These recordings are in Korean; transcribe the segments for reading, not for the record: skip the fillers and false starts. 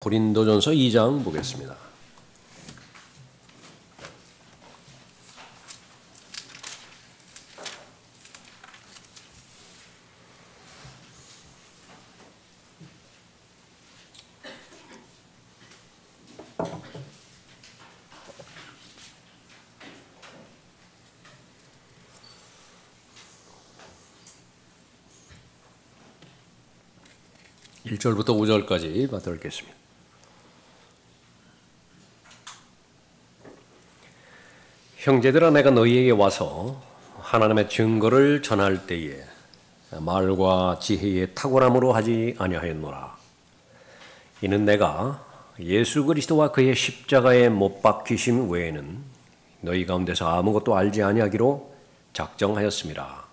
고린도전서 2장 보겠습니다. 일 절부터 5절까지 받들겠습니다. 형제들아, 내가 너희에게 와서 하나님의 증거를 전할 때에 말과 지혜의 탁월함으로 하지 아니하였노라. 이는 내가 예수 그리스도와 그의 십자가에 못 박히심 외에는 너희 가운데서 아무것도 알지 아니하기로 작정하였습니다.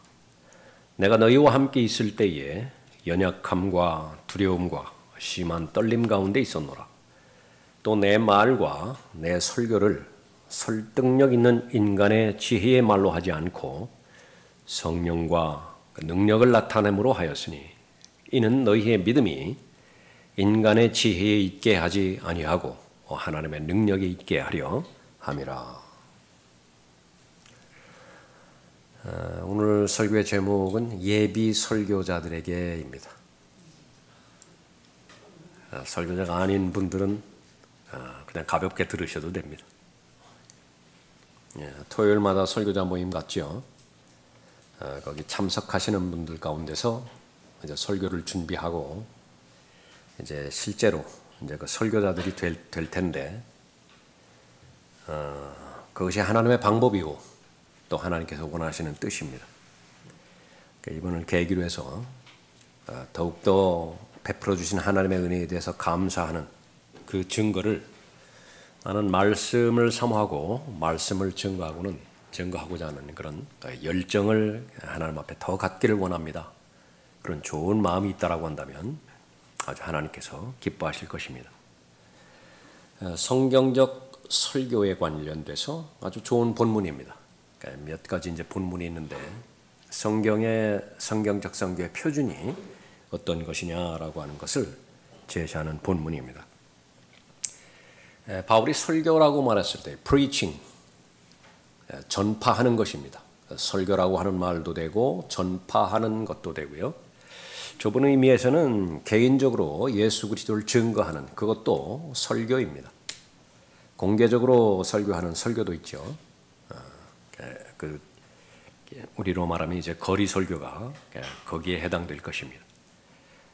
내가 너희와 함께 있을 때에 연약함과 두려움과 심한 떨림 가운데 있었노라. 또 내 말과 내 설교를 설득력 있는 인간의 지혜의 말로 하지 않고 성령과 능력을 나타냄으로 하였으니 이는 너희의 믿음이 인간의 지혜에 있게 하지 아니하고 하나님의 능력에 있게 하려 함이라. 오늘 설교의 제목은 예비 설교자들에게입니다. 설교자가 아닌 분들은 그냥 가볍게 들으셔도 됩니다. 토요일마다 설교자 모임 같죠. 거기 참석하시는 분들 가운데서 이제 설교를 준비하고 이제 실제로 이제 그 설교자들이 될 텐데 그것이 하나님의 방법이고 또 하나님께서 원하시는 뜻입니다. 이번을 계기로 해서 더욱더 베풀어 주신 하나님의 은혜에 대해서 감사하는 그 증거를 나는 말씀을 사모하고 말씀을 증거하고자 하는 그런 열정을 하나님 앞에 더 갖기를 원합니다. 그런 좋은 마음이 있다라고 한다면 아주 하나님께서 기뻐하실 것입니다. 성경적 설교에 관련돼서 아주 좋은 본문입니다. 몇 가지 이제 본문이 있는데 성경적 설교의 표준이 어떤 것이냐라고 하는 것을 제시하는 본문입니다. 바울이 설교라고 말했을 때 preaching, 전파하는 것입니다. 설교라고 하는 말도 되고 전파하는 것도 되고요. 좁은 의미에서는 개인적으로 예수 그리스도를 증거하는 그것도 설교입니다. 공개적으로 설교하는 설교도 있죠. 우리로 말하면 이제 거리 설교가 거기에 해당될 것입니다.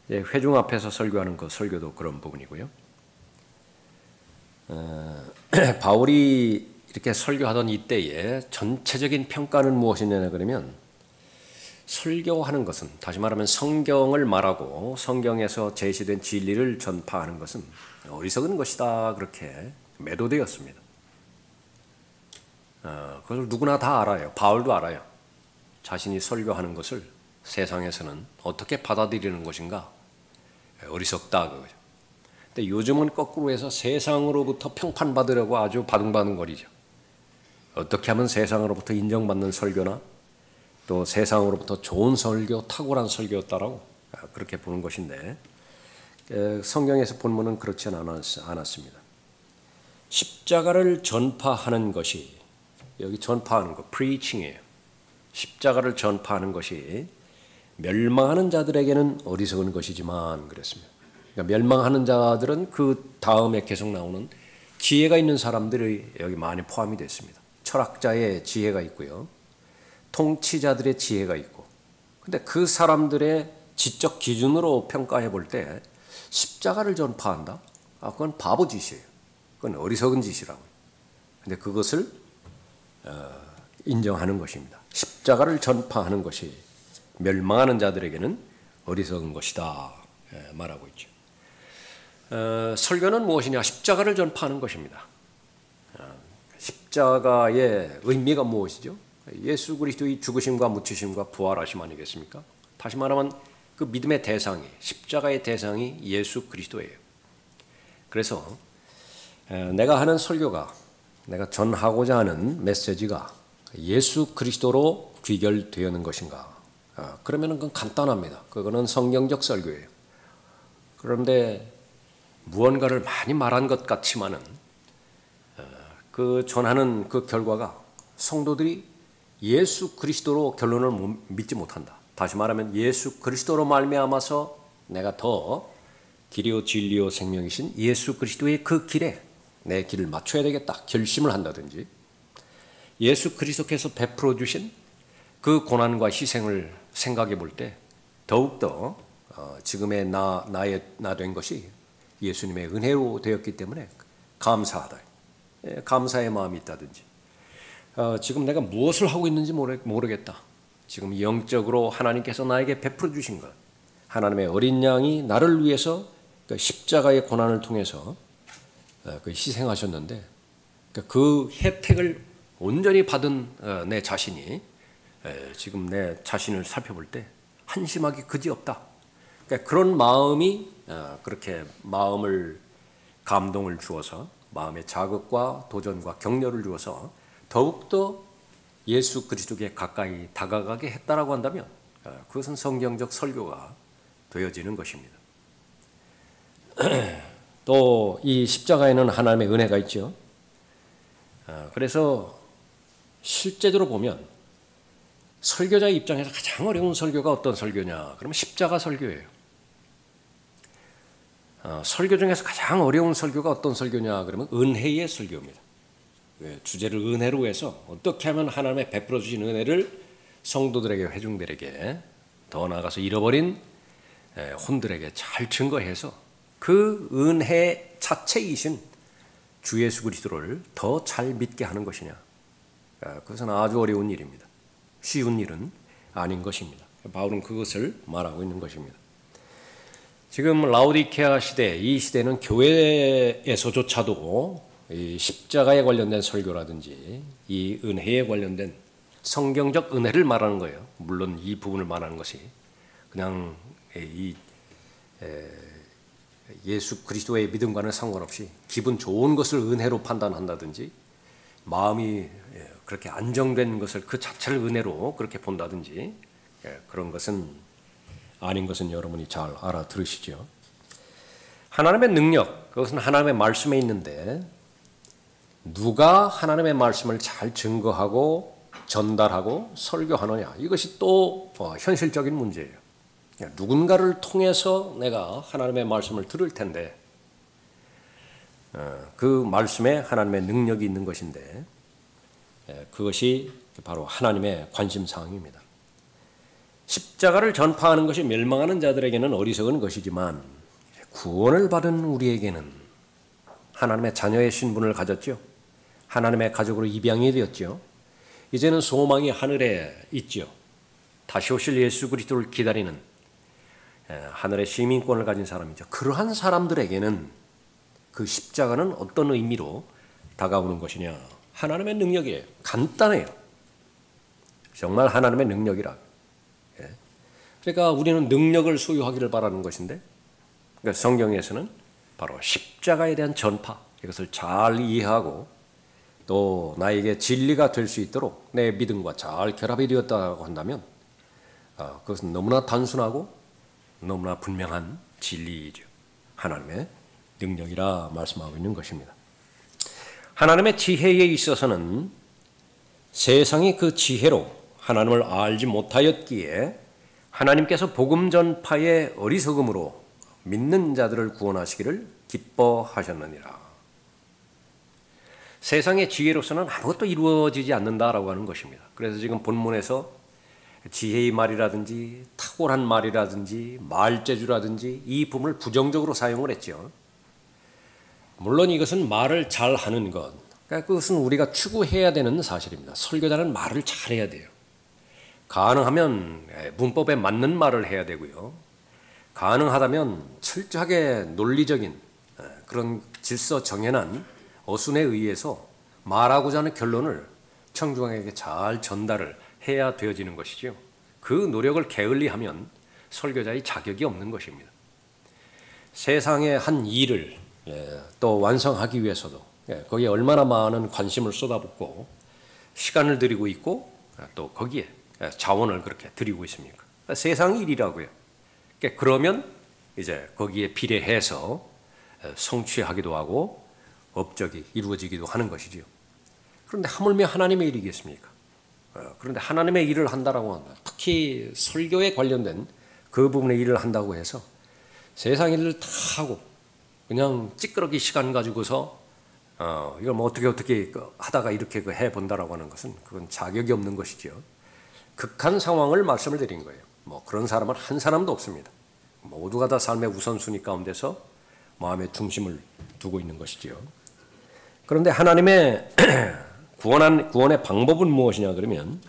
회중 앞에서 설교하는 그 설교도 그런 부분이고요. 바울이 이렇게 설교하던 이때에 전체적인 평가는 무엇이냐 그러면 설교하는 것은 다시 말하면 성경을 말하고 성경에서 제시된 진리를 전파하는 것은 어리석은 것이다 그렇게 매도되었습니다. 그것을 누구나 다 알아요. 바울도 알아요. 자신이 설교하는 것을 세상에서는 어떻게 받아들이는 것인가 어리석다 그거죠. 근데 요즘은 거꾸로 해서 세상으로부터 평판받으려고 아주 바둥바둥거리죠. 어떻게 하면 세상으로부터 인정받는 설교나 또 세상으로부터 좋은 설교, 탁월한 설교였다라고 그렇게 보는 것인데 성경에서 본문은 그렇지 않았습니다. 십자가를 전파하는 것이 여기 전파하는 거, preaching이에요. 십자가를 전파하는 것이 멸망하는 자들에게는 어리석은 것이지만 그랬습니다. 그러니까 멸망하는 자들은 그 다음에 계속 나오는 지혜가 있는 사람들이 여기 많이 포함이 됐습니다. 철학자의 지혜가 있고요. 통치자들의 지혜가 있고. 근데 그 사람들의 지적 기준으로 평가해 볼 때 십자가를 전파한다? 그건 바보 짓이에요. 그건 어리석은 짓이라고. 근데 그것을 인정하는 것입니다. 십자가를 전파하는 것이 멸망하는 자들에게는 어리석은 것이다 말하고 있죠. 설교는 무엇이냐? 십자가를 전파하는 것입니다. 십자가의 의미가 무엇이죠? 예수 그리스도의 죽으심과 묻히심과 부활하심 아니겠습니까? 다시 말하면 그 믿음의 대상이 십자가의 대상이 예수 그리스도예요. 그래서 내가 하는 설교가 내가 전하고자 하는 메시지가 예수 그리스도로 귀결되는 것인가? 그러면 그건 간단합니다. 그거는 성경적 설교예요. 그런데 무언가를 많이 말한 것 같지만은 그 전하는 그 결과가 성도들이 예수 그리스도로 결론을 믿지 못한다. 다시 말하면 예수 그리스도로 말미암아서 내가 더 길이요 진리요 생명이신 예수 그리스도의 그 길에 내 길을 맞춰야 되겠다 결심을 한다든지, 예수 그리스도께서 베풀어 주신 그 고난과 희생을 생각해 볼 때 더욱더 지금의 나 된 것이 예수님의 은혜로 되었기 때문에 감사하다, 감사의 마음이 있다든지, 지금 내가 무엇을 하고 있는지 모르겠다, 지금 영적으로 하나님께서 나에게 베풀어 주신 것, 하나님의 어린 양이 나를 위해서 그 십자가의 고난을 통해서 그 희생하셨는데 그 혜택을 온전히 받은 내 자신이 지금 내 자신을 살펴볼 때 한심하기 그지없다. 그러니까 그런 마음이 그렇게 마음을 감동을 주어서 마음의 자극과 도전과 격려를 주어서 더욱더 예수 그리스도께 가까이 다가가게 했다라고 한다면 그것은 성경적 설교가 되어지는 것입니다. 또 이 십자가에는 하나님의 은혜가 있죠. 그래서 실제적으로 보면 설교자의 입장에서 가장 어려운 설교가 어떤 설교냐? 그러면 십자가 설교예요. 설교 중에서 가장 어려운 설교가 어떤 설교냐? 그러면 은혜의 설교입니다. 주제를 은혜로 해서 어떻게 하면 하나님의 베풀어 주신 은혜를 성도들에게, 회중들에게, 더 나아가서 잃어버린 혼들에게 잘 증거해서 그 은혜 자체이신 주 예수 그리스도를 더 잘 믿게 하는 것이냐? 그것은 아주 어려운 일입니다. 쉬운 일은 아닌 것입니다. 바울은 그것을 말하고 있는 것입니다. 지금 라오디케아 시대, 이 시대는 교회에서조차도 이 십자가에 관련된 설교라든지 이 은혜에 관련된 성경적 은혜를 말하는 거예요. 물론 이 부분을 말하는 것이 그냥 예수 그리스도의 믿음과는 상관없이 기분 좋은 것을 은혜로 판단한다든지, 마음이 그렇게 안정된 것을 그 자체를 은혜로 그렇게 본다든지, 그런 것은 아닌 것은 여러분이 잘 알아들으시죠. 하나님의 능력, 그것은 하나님의 말씀에 있는데 누가 하나님의 말씀을 잘 증거하고 전달하고 설교하느냐, 이것이 또 현실적인 문제예요. 누군가를 통해서 내가 하나님의 말씀을 들을 텐데 그 말씀에 하나님의 능력이 있는 것인데 그것이 바로 하나님의 관심사항입니다. 십자가를 전파하는 것이 멸망하는 자들에게는 어리석은 것이지만 구원을 받은 우리에게는 하나님의 자녀의 신분을 가졌죠. 하나님의 가족으로 입양이 되었죠. 이제는 소망이 하늘에 있죠. 다시 오실 예수 그리스도를 기다리는 하늘의 시민권을 가진 사람이죠. 그러한 사람들에게는 그 십자가는 어떤 의미로 다가오는 것이냐? 하나님의 능력이에요. 간단해요. 정말 하나님의 능력이라. 그러니까 우리는 능력을 소유하기를 바라는 것인데, 그러니까 성경에서는 바로 십자가에 대한 전파, 이것을 잘 이해하고 또 나에게 진리가 될 수 있도록 내 믿음과 잘 결합이 되었다고 한다면 그것은 너무나 단순하고 너무나 분명한 진리이죠. 하나님의 능력이라 말씀하고 있는 것입니다. 하나님의 지혜에 있어서는 세상이 그 지혜로 하나님을 알지 못하였기에 하나님께서 복음 전파의 어리석음으로 믿는 자들을 구원하시기를 기뻐하셨느니라. 세상의 지혜로서는 아무것도 이루어지지 않는다라고 하는 것입니다. 그래서 지금 본문에서 지혜의 말이라든지 탁월한 말이라든지 말재주라든지 이 부분을 부정적으로 사용을 했죠. 물론 이것은 말을 잘하는 것, 그러니까 그것은 우리가 추구해야 되는 사실입니다. 설교자는 말을 잘해야 돼요. 가능하면 문법에 맞는 말을 해야 되고요. 가능하다면 철저하게 논리적인 그런 질서 정연한 어순에 의해서 말하고자 하는 결론을 청중에게 잘 전달을 해야 되어지는 것이죠. 그 노력을 게을리하면 설교자의 자격이 없는 것입니다. 세상의 한 일을 또 완성하기 위해서도 거기에 얼마나 많은 관심을 쏟아붓고 시간을 들이고 있고 또 거기에 자원을 그렇게 들이고 있습니까? 세상 일이라고요. 그러면 이제 거기에 비례해서 성취하기도 하고 업적이 이루어지기도 하는 것이지요. 그런데 하물며 하나님의 일이겠습니까? 그런데 하나님의 일을 한다라고 한다. 특히 설교에 관련된 그 부분의 일을 한다고 해서 세상 일을 다 하고 그냥 찌끄러기 시간 가지고서 이걸 뭐 어떻게 하다가 이렇게 해본다라고 하는 것은 그건 자격이 없는 것이죠. 극한 상황을 말씀을 드린 거예요. 뭐 그런 사람은 한 사람도 없습니다. 모두가 다 삶의 우선순위 가운데서 마음의 중심을 두고 있는 것이지요. 그런데 하나님의 구원의 방법은 무엇이냐 그러면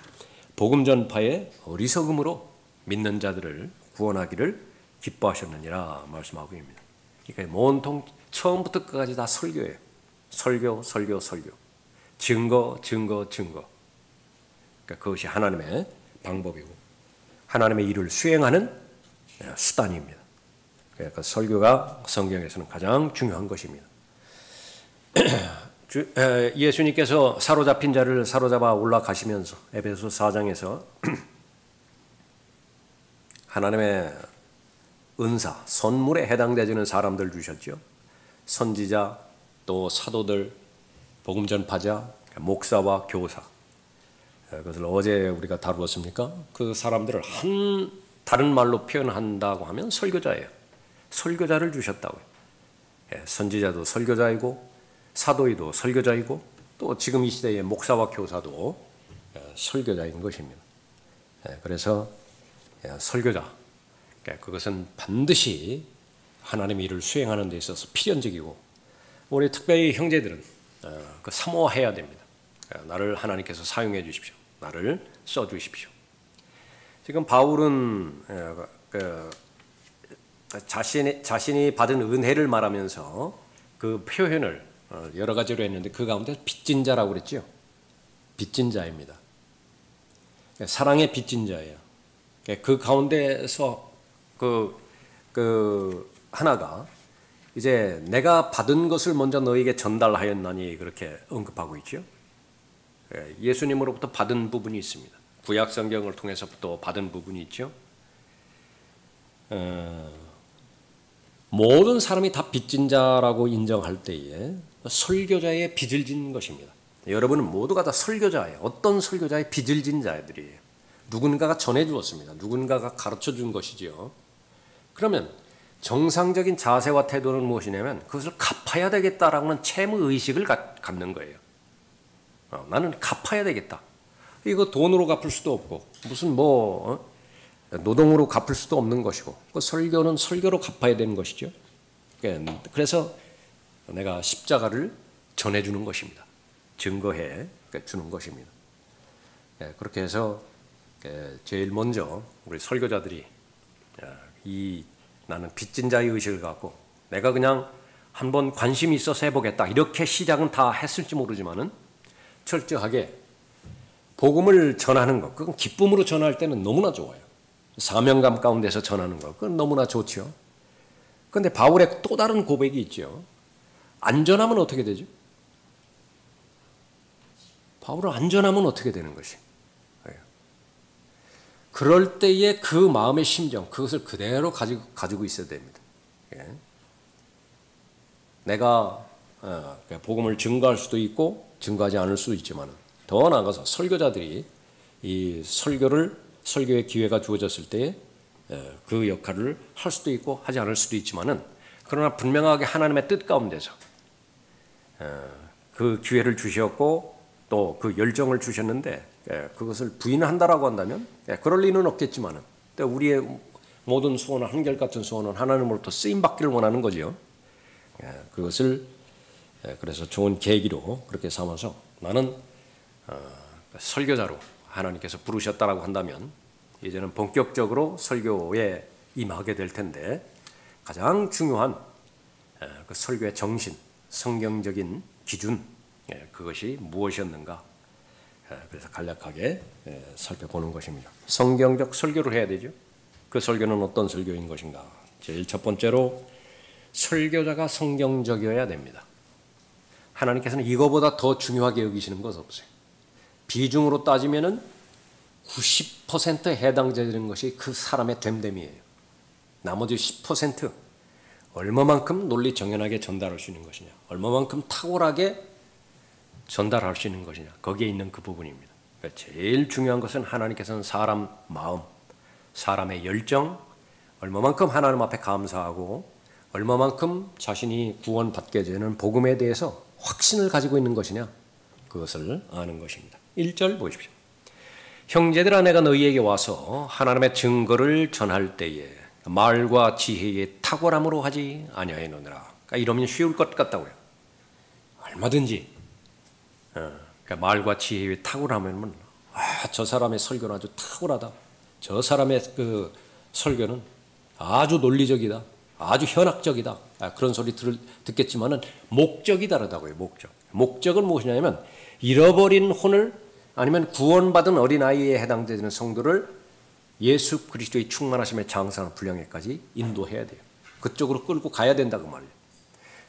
복음 전파의 어리석음으로 믿는 자들을 구원하기를 기뻐하셨느니라 말씀하고 있습니다. 그러니까 온통 처음부터 끝까지 다 설교예요. 설교. 증거. 그러니까 그것이 하나님의 방법이고 하나님의 일을 수행하는 수단입니다. 그러니까 설교가 성경에서는 가장 중요한 것입니다. 예수님께서 사로잡힌 자를 사로잡아 올라가시면서 에베소 4장에서 하나님의 은사, 선물에 해당되는 사람들 주셨죠. 선지자, 또 사도들, 복음 전파자, 목사와 교사. 그것을 어제 우리가 다루었습니까? 그 사람들을 다른 말로 표현한다고 하면 설교자예요. 설교자를 주셨다고요. 선지자도 설교자이고 사도이도 설교자이고 또 지금 이 시대의 목사와 교사도 설교자인 것입니다. 그래서 설교자, 그것은 반드시 하나님의 일을 수행하는 데 있어서 필연적이고 우리 특별히 형제들은 사모해야 됩니다. 나를 하나님께서 사용해 주십시오. 나를 써 주십시오. 지금 바울은 자신이 받은 은혜를 말하면서 그 표현을 여러 가지로 했는데 그 가운데 빚진 자라고 그랬죠. 빚진 자입니다. 사랑의 빚진 자예요. 그 가운데서 하나가 이제 내가 받은 것을 먼저 너에게 전달하였나니 그렇게 언급하고 있죠. 예수님으로부터 받은 부분이 있습니다. 구약 성경을 통해서부터 받은 부분이 있죠. 모든 사람이 다 빚진 자라고 인정할 때에 설교자의 빚을 진 것입니다. 여러분은 모두가 다 설교자예요. 어떤 설교자의 빚을 진 자들이에요. 누군가가 전해주었습니다. 누군가가 가르쳐준 것이지요. 그러면 정상적인 자세와 태도는 무엇이냐면 그것을 갚아야 되겠다라고 하는 채무의식을 갖는 거예요. 나는 갚아야 되겠다. 이거 돈으로 갚을 수도 없고 무슨 노동으로 갚을 수도 없는 것이고 그 설교는 설교로 갚아야 되는 것이죠. 그래서 내가 십자가를 전해주는 것입니다. 증거해 주는 것입니다. 그렇게 해서 제일 먼저 우리 설교자들이 나는 빚진 자의 의식을 갖고 내가 그냥 한번 관심이 있어서 해보겠다 이렇게 시작은 다 했을지 모르지만은 철저하게 복음을 전하는 것, 그건 기쁨으로 전할 때는 너무나 좋아요. 사명감 가운데서 전하는 것, 그건 너무나 좋죠. 그런데 바울의 또 다른 고백이 있죠. 안전하면 어떻게 되죠? 바울은 안전하면 어떻게 되는 것이? 그럴 때의 그 마음의 심정, 그것을 그대로 가지고 있어야 됩니다. 내가 복음을 증거할 수도 있고 증거하지 않을 수도 있지만 더 나아가서 설교자들이 이 설교의 기회가 주어졌을 때 그 역할을 할 수도 있고 하지 않을 수도 있지만은 그러나 분명하게 하나님의 뜻 가운데서 그 기회를 주셨고 또 그 열정을 주셨는데 그것을 부인한다라고 한다면 그럴 리는 없겠지만은 또 우리의 모든 소원은 한결같은 소원은 하나님으로부터 쓰임 받기를 원하는 거죠. 그것을 그래서 좋은 계기로 그렇게 삼아서 나는 설교자로 하나님께서 부르셨다라고 한다면 이제는 본격적으로 설교에 임하게 될 텐데 가장 중요한 그 설교의 정신, 성경적인 기준 그것이 무엇이었는가 그래서 간략하게 살펴보는 것입니다. 성경적 설교를 해야 되죠. 그 설교는 어떤 설교인 것인가? 제일 첫 번째로 설교자가 성경적이어야 됩니다. 하나님께서는 이거보다 더 중요하게 여기시는 것 없어요. 비중으로 따지면은 90%에 해당되는 것이 그 사람의 됨됨이에요. 나머지 10% 얼마만큼 논리 정연하게 전달할 수 있는 것이냐, 얼마만큼 탁월하게 전달할 수 있는 것이냐, 거기에 있는 그 부분입니다. 그러니까 제일 중요한 것은 하나님께서는 사람 마음, 사람의 열정, 얼마만큼 하나님 앞에 감사하고 얼마만큼 자신이 구원받게 되는 복음에 대해서 확신을 가지고 있는 것이냐, 그것을 아는 것입니다. 1절 보십시오. 형제들아, 내가 너희에게 와서 하나님의 증거를 전할 때에 말과 지혜의 탁월함으로 하지 아니하였느니라. 그러니까 이러면 쉬울 것 같다고요. 얼마든지 그러니까 말과 지혜의 탁월함이면 저 사람의 설교는 아주 탁월하다. 저 사람의 그 설교는 아주 논리적이다. 아주 현학적이다. 그런 소리 듣겠지만은 목적이 다르다고요. 목적은 무엇이냐면 잃어버린 혼을 아니면 구원받은 어린아이에 해당되는 성도를 예수 그리스도의 충만하심의 장성한 분량에까지 인도해야 돼요. 그쪽으로 끌고 가야 된다고 말이에요.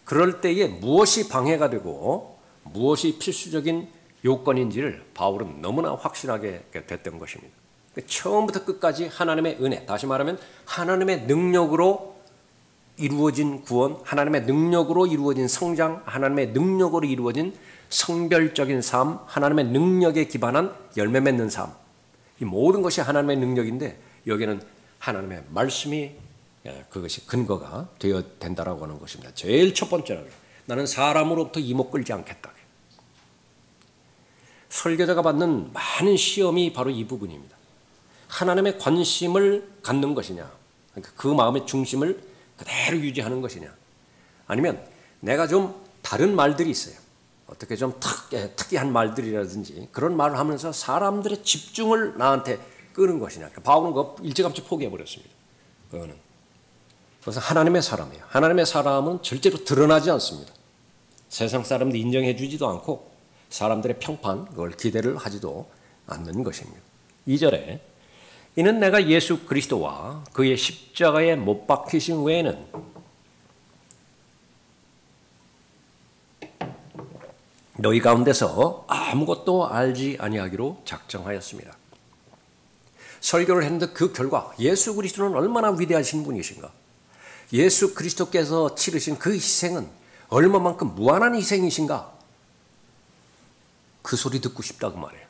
그럴 때에 무엇이 방해가 되고 무엇이 필수적인 요건인지를 바울은 너무나 확신하게 됐던 것입니다. 처음부터 끝까지 하나님의 은혜, 다시 말하면 하나님의 능력으로 이루어진 구원, 하나님의 능력으로 이루어진 성장, 하나님의 능력으로 이루어진 성별적인 삶, 하나님의 능력에 기반한 열매 맺는 삶, 이 모든 것이 하나님의 능력인데 여기는 하나님의 말씀이 그것이 근거가 되어야 된다라고 하는 것입니다. 제일 첫 번째로 나는 사람으로부터 이목 끌지 않겠다. 설교자가 받는 많은 시험이 바로 이 부분입니다. 하나님의 관심을 갖는 것이냐, 그러니까 그 마음의 중심을 그대로 유지하는 것이냐, 아니면 내가 좀 다른 말들이 있어요. 어떻게 좀 특이한 말들이라든지 그런 말을 하면서 사람들의 집중을 나한테 끄는 것이냐. 바울은 그거 일찌감치 포기해버렸습니다. 그것은 하나님의 사람이에요. 하나님의 사람은 절대로 드러나지 않습니다. 세상 사람들이 인정해 주지도 않고 사람들의 평판, 그걸 기대를 하지도 않는 것입니다. 2절에 이는 내가 예수 그리스도와 그의 십자가에 못 박히신 외에는 너희 가운데서 아무것도 알지 아니하기로 작정하였습니다. 설교를 했는데 그 결과 예수 그리스도는 얼마나 위대하신 분이신가, 예수 그리스도께서 치르신 그 희생은 얼마만큼 무한한 희생이신가, 그 소리 듣고 싶다고 말해요.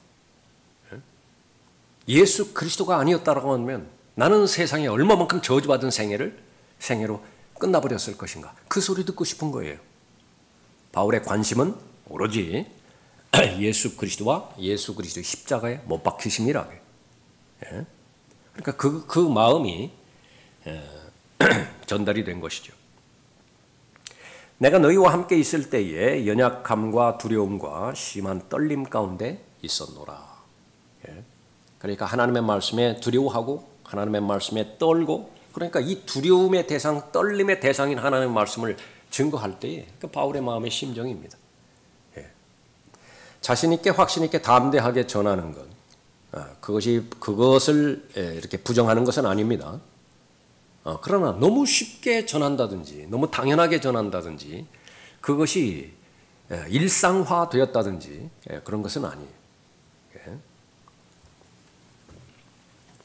예수 그리스도가 아니었다라고 하면 나는 세상에 얼마만큼 저주받은 생애로 끝나버렸을 것인가, 그 소리 듣고 싶은 거예요. 바울의 관심은 오로지 예수 그리스도와 예수 그리스도의 십자가에 못 박히심이라고 해요. 그러니까 그 마음이 전달이 된 것이죠. 내가 너희와 함께 있을 때에 연약함과 두려움과 심한 떨림 가운데 있었노라. 그러니까 하나님의 말씀에 두려워하고 하나님의 말씀에 떨고, 그러니까 이 두려움의 대상, 떨림의 대상인 하나님의 말씀을 증거할 때에 그 바울의 마음의 심정입니다. 자신 있게 확신 있게 담대하게 전하는 것, 그것을 이렇게 부정하는 것은 아닙니다. 그러나 너무 쉽게 전한다든지 너무 당연하게 전한다든지 그것이 일상화되었다든지 그런 것은 아니에요.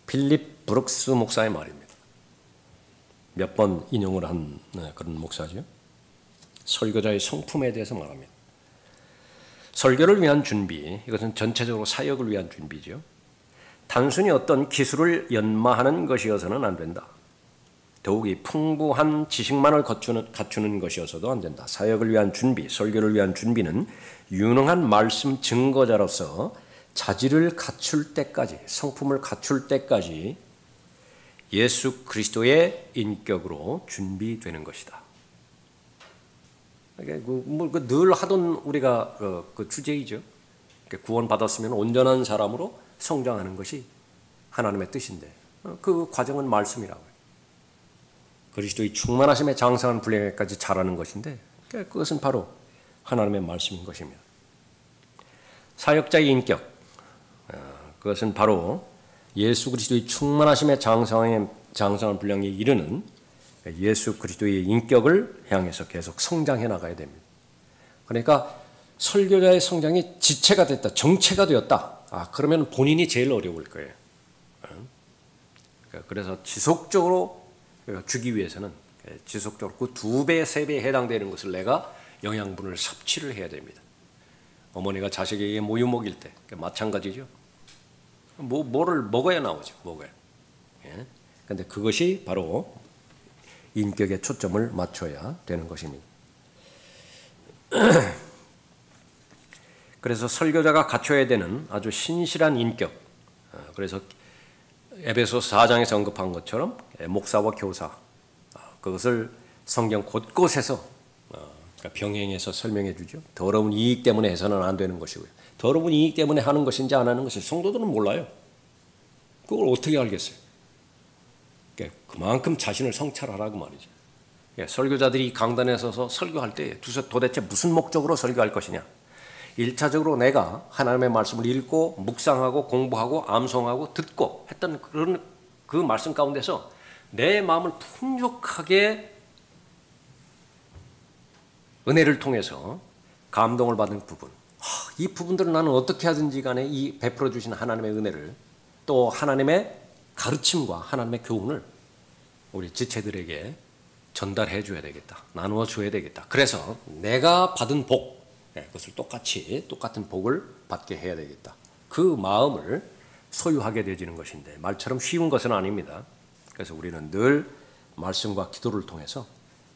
필립 브룩스 목사의 말입니다. 몇 번 인용을 한 그런 목사죠. 설교자의 성품에 대해서 말합니다. 설교를 위한 준비, 이것은 전체적으로 사역을 위한 준비죠. 단순히 어떤 기술을 연마하는 것이어서는 안 된다. 더욱이 풍부한 지식만을 갖추는 것이어서도 안 된다. 사역을 위한 준비, 설교를 위한 준비는 유능한 말씀 증거자로서 자질을 갖출 때까지, 성품을 갖출 때까지 예수 그리스도의 인격으로 준비되는 것이다. 늘 하던 우리가 그 주제이죠. 구원 받았으면 온전한 사람으로 성장하는 것이 하나님의 뜻인데 그 과정은 말씀이라고요. 그리스도의 충만하심에 장성한 분량에까지 자라는 것인데 그것은 바로 하나님의 말씀인 것입니다. 사역자의 인격, 그것은 바로 예수 그리스도의 충만하심에 장성한 분량에 이르는 예수 그리스도의 인격을 향해서 계속 성장해 나가야 됩니다. 그러니까 설교자의 성장이 지체가 됐다, 정체가 되었다. 그러면 본인이 제일 어려울 거예요. 그래서 지속적으로 주기 위해서는 지속적으로 그 2배, 3배에 해당되는 것을 내가 영양분을 섭취를 해야 됩니다. 어머니가 자식에게 모유 먹일 때 마찬가지죠. 뭐를 먹어야 나오죠. 먹어야. 그런데 그것이 바로 인격에 초점을 맞춰야 되는 것입니다. 그래서 설교자가 갖춰야 되는 아주 신실한 인격. 그래서 에베소서 4장에서 언급한 것처럼 목사와 교사, 그것을 성경 곳곳에서 병행해서 설명해 주죠. 더러운 이익 때문에 해서는 안 되는 것이고요. 더러운 이익 때문에 하는 것인지 안 하는 것인지 성도들은 몰라요. 그걸 어떻게 알겠어요? 그만큼 자신을 성찰하라고 말이죠. 설교자들이 강단에 서서 설교할 때 도대체 무슨 목적으로 설교할 것이냐? 1차적으로 내가 하나님의 말씀을 읽고 묵상하고 공부하고 암송하고 듣고 했던 그런 그 말씀 가운데서 내 마음을 풍족하게 은혜를 통해서 감동을 받은 부분, 이 부분들은 나는 어떻게 하든지 간에 이 베풀어 주신 하나님의 은혜를 또 하나님의 가르침과 하나님의 교훈을 우리 지체들에게 전달해 줘야 되겠다. 나누어 줘야 되겠다. 그래서 내가 받은 복, 그것을 똑같은 복을 받게 해야 되겠다. 그 마음을 소유하게 되지는 것인데 말처럼 쉬운 것은 아닙니다. 그래서 우리는 늘 말씀과 기도를 통해서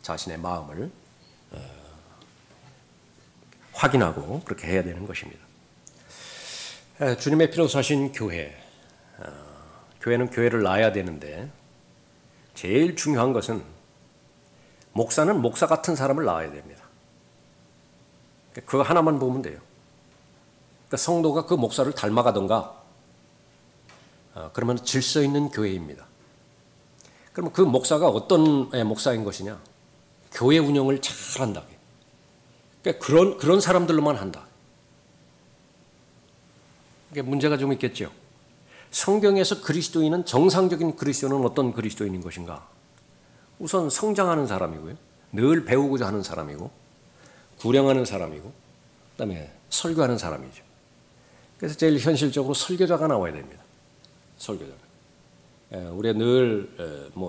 자신의 마음을 확인하고 그렇게 해야 되는 것입니다. 주님의 피로 사신 교회, 교회는 교회를 낳아야 되는데 제일 중요한 것은 목사는 목사 같은 사람을 낳아야 됩니다. 그거 하나만 보면 돼요. 그러니까 성도가 그 목사를 닮아가던가 그러면 질서 있는 교회입니다. 그러면 그 목사가 어떤 목사인 것이냐? 교회 운영을 잘한다. 그러니까 그런 사람들로만 한다. 그러니까 문제가 좀 있겠죠. 성경에서 그리스도인은 정상적인 그리스도인은 어떤 그리스도인인 것인가? 우선 성장하는 사람이고요. 늘 배우고자 하는 사람이고 구령하는 사람이고 그다음에 설교하는 사람이죠. 그래서 제일 현실적으로 설교자가 나와야 됩니다. 설교자가. 우리가 늘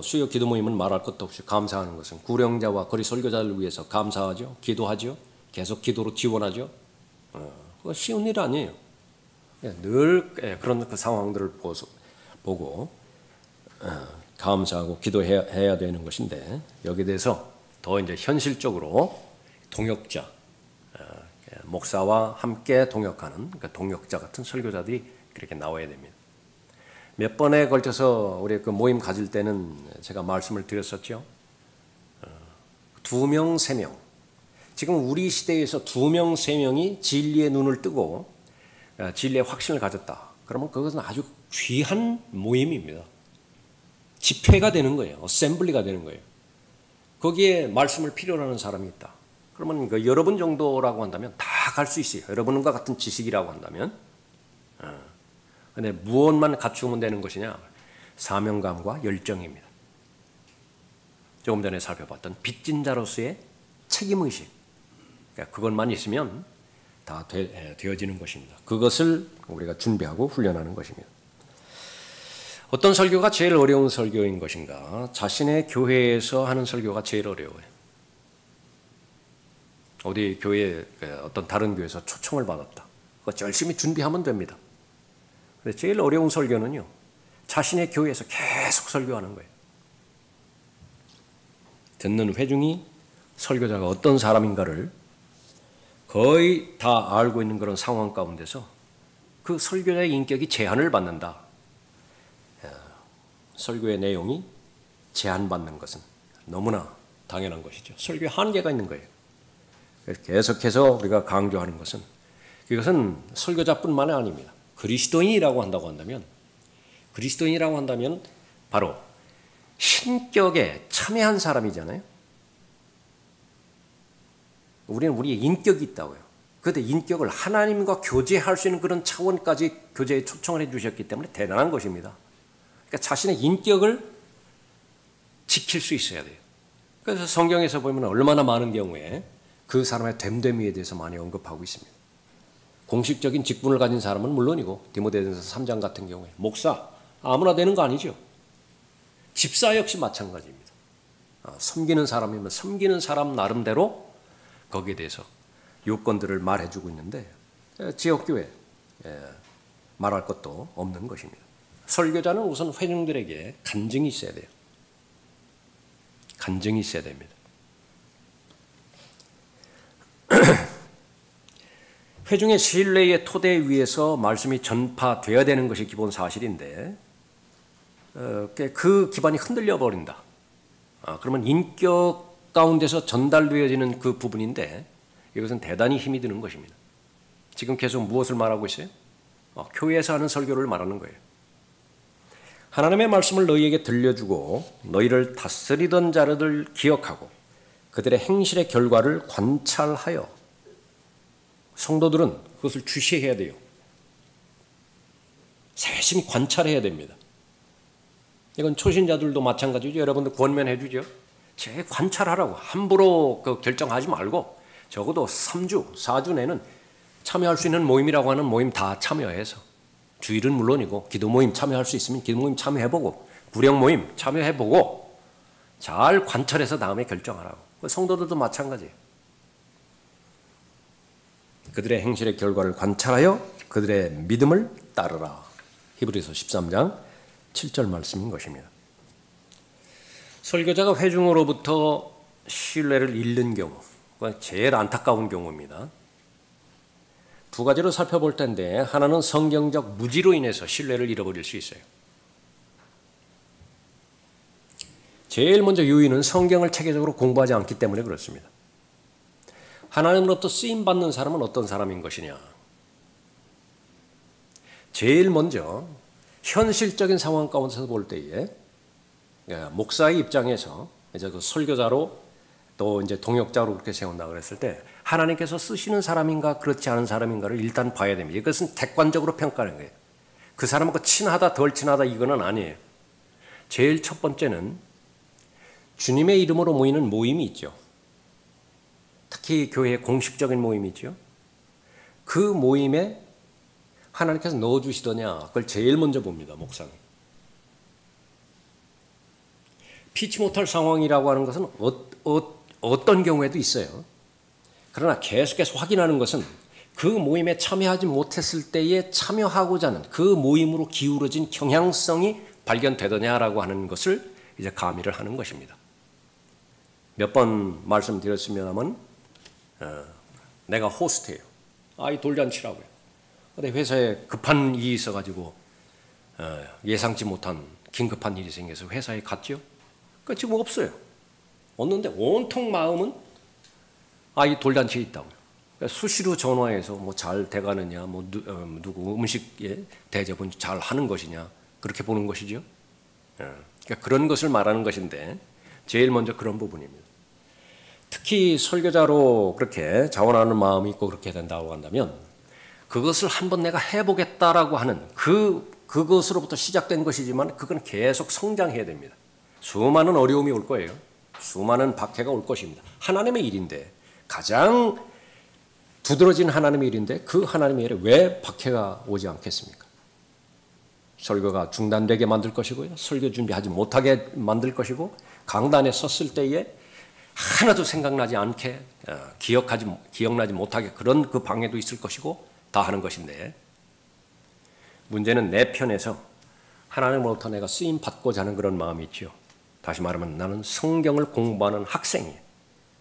수요 기도 모임은 말할 것도 없이 감사하는 것은 구령자와 거리 설교자를 위해서 감사하죠. 기도하죠. 계속 기도로 지원하죠. 그건 쉬운 일 아니에요. 늘 그런 그 상황들을 보고 감사하고 기도해야 되는 것인데 여기에 대해서 더 이제 현실적으로 동역자, 목사와 함께 동역하는 그러니까 동역자 같은 설교자들이 그렇게 나와야 됩니다. 몇 번에 걸쳐서 우리 그 모임 가질 때는 제가 말씀을 드렸었죠. 2명, 3명. 지금 우리 시대에서 2명, 3명이 진리의 눈을 뜨고 진리의 확신을 가졌다. 그러면 그것은 아주 귀한 모임입니다. 집회가 되는 거예요. 어셈블리가 되는 거예요. 거기에 말씀을 필요로 하는 사람이 있다. 그러면 그 여러분 정도라고 한다면 다 갈 수 있어요. 여러분과 같은 지식이라고 한다면. 그런데 무엇만 갖추면 되는 것이냐? 사명감과 열정입니다. 조금 전에 살펴봤던 빚진 자로서의 책임의식. 그러니까 그것만 있으면 다 되어지는 것입니다. 그것을 우리가 준비하고 훈련하는 것입니다. 어떤 설교가 제일 어려운 설교인 것인가? 자신의 교회에서 하는 설교가 제일 어려워요. 어디 교회 어떤 다른 교회에서 초청을 받았다. 그거 열심히 준비하면 됩니다. 근데 제일 어려운 설교는요. 자신의 교회에서 계속 설교하는 거예요. 듣는 회중이 설교자가 어떤 사람인가를 거의 다 알고 있는 그런 상황 가운데서 그 설교자의 인격이 제한을 받는다. 설교의 내용이 제한받는 것은 너무나 당연한 것이죠. 설교에 한계가 있는 거예요. 계속해서 우리가 강조하는 것은 이것은 설교자뿐만이 아닙니다. 그리스도인이라고 한다면 바로 신격에 참여한 사람이잖아요. 우리는 우리의 인격이 있다고요. 그런데 인격을 하나님과 교제할 수 있는 그런 차원까지 교제에 초청을 해주셨기 때문에 대단한 것입니다. 그러니까 자신의 인격을 지킬 수 있어야 돼요. 그래서 성경에서 보면 얼마나 많은 경우에 그 사람의 됨됨이에 대해서 많이 언급하고 있습니다. 공식적인 직분을 가진 사람은 물론이고 디모데전서 3장 같은 경우에 목사 아무나 되는 거 아니죠. 집사 역시 마찬가지입니다. 섬기는 사람이면 섬기는 사람 나름대로 거기에 대해서 요건들을 말해주고 있는데 지역교회 말할 것도 없는 것입니다. 설교자는 우선 회중들에게 간증이 있어야 돼요. 간증이 있어야 됩니다. 회중의 신뢰의 토대 위에서 말씀이 전파되어야 되는 것이 기본 사실인데 그 기반이 흔들려 버린다. 그러면 인격 가운데서 전달되어지는 그 부분인데 이것은 대단히 힘이 드는 것입니다. 지금 계속 무엇을 말하고 있어요? 교회에서 하는 설교를 말하는 거예요. 하나님의 말씀을 너희에게 들려주고 너희를 다스리던 자를 기억하고 그들의 행실의 결과를 관찰하여 성도들은 그것을 주시해야 돼요. 세심히 관찰해야 됩니다. 이건 초신자들도 마찬가지죠. 여러분들 권면해 주죠. 제 관찰하라고 함부로 결정하지 말고 적어도 3주, 4주 내는 참여할 수 있는 모임이라고 하는 모임 다 참여해서 주일은 물론이고 기도 모임 참여할 수 있으면 기도 모임 참여해보고 구령 모임 참여해보고 잘 관찰해서 다음에 결정하라고. 성도들도 마찬가지예요. 그들의 행실의 결과를 관찰하여 그들의 믿음을 따르라. 히브리서 13장 7절 말씀인 것입니다. 설교자가 회중으로부터 신뢰를 잃는 경우, 그건 제일 안타까운 경우입니다. 두 가지로 살펴볼 텐데 하나는 성경적 무지로 인해서 신뢰를 잃어버릴 수 있어요. 제일 먼저 요인은 성경을 체계적으로 공부하지 않기 때문에 그렇습니다. 하나님으로부터 쓰임받는 사람은 어떤 사람인 것이냐. 제일 먼저 현실적인 상황 가운데서 볼 때에 목사의 입장에서 이제 그 설교자로 또 이제 동역자로 그렇게 세운다 그랬을 때 하나님께서 쓰시는 사람인가 그렇지 않은 사람인가를 일단 봐야 됩니다. 이것은 객관적으로 평가하는 거예요. 그 사람하고 친하다 덜 친하다 이거는 아니에요. 제일 첫 번째는 주님의 이름으로 모이는 모임이 있죠. 특히 교회의 공식적인 모임이 있죠. 그 모임에 하나님께서 넣어주시더냐 그걸 제일 먼저 봅니다. 목사는. 피치 못할 상황이라고 하는 것은 어떤 경우에도 있어요. 그러나 계속해서 확인하는 것은 그 모임에 참여하지 못했을 때에 참여하고자 하는 그 모임으로 기울어진 경향성이 발견되더냐라고 하는 것을 이제 가미를 하는 것입니다. 몇 번 말씀드렸으면 내가 호스트예요. 이 돌잔치라고요. 근데 회사에 급한 일이 있어가지고 예상치 못한 긴급한 일이 생겨서 회사에 갔죠. 그 지금 없어요. 없는데 온통 마음은 이 돌잔치에 있다고요. 그러니까 수시로 전화해서 뭐 잘 돼가느냐, 뭐 누구 음식 대접은 잘 하는 것이냐 그렇게 보는 것이죠. 그러니까 그런 것을 말하는 것인데 제일 먼저 그런 부분입니다. 특히 설교자로 그렇게 자원하는 마음이 있고 그렇게 된다고 한다면 그것을 한번 내가 해보겠다라고 하는 그것으로부터 시작된 것이지만 그건 계속 성장해야 됩니다. 수많은 어려움이 올 거예요. 수많은 박해가 올 것입니다. 하나님의 일인데 가장 두드러진 하나님의 일인데 그 하나님의 일에 왜 박해가 오지 않겠습니까? 설교가 중단되게 만들 것이고요. 설교 준비하지 못하게 만들 것이고 강단에 섰을 때에 하나도 생각나지 않게 기억나지 못하게 그런 그 방해도 있을 것이고 다 하는 것인데 문제는 내 편에서 하나님으로부터 내가 쓰임 받고자 하는 그런 마음이 있죠. 다시 말하면 나는 성경을 공부하는 학생이에요.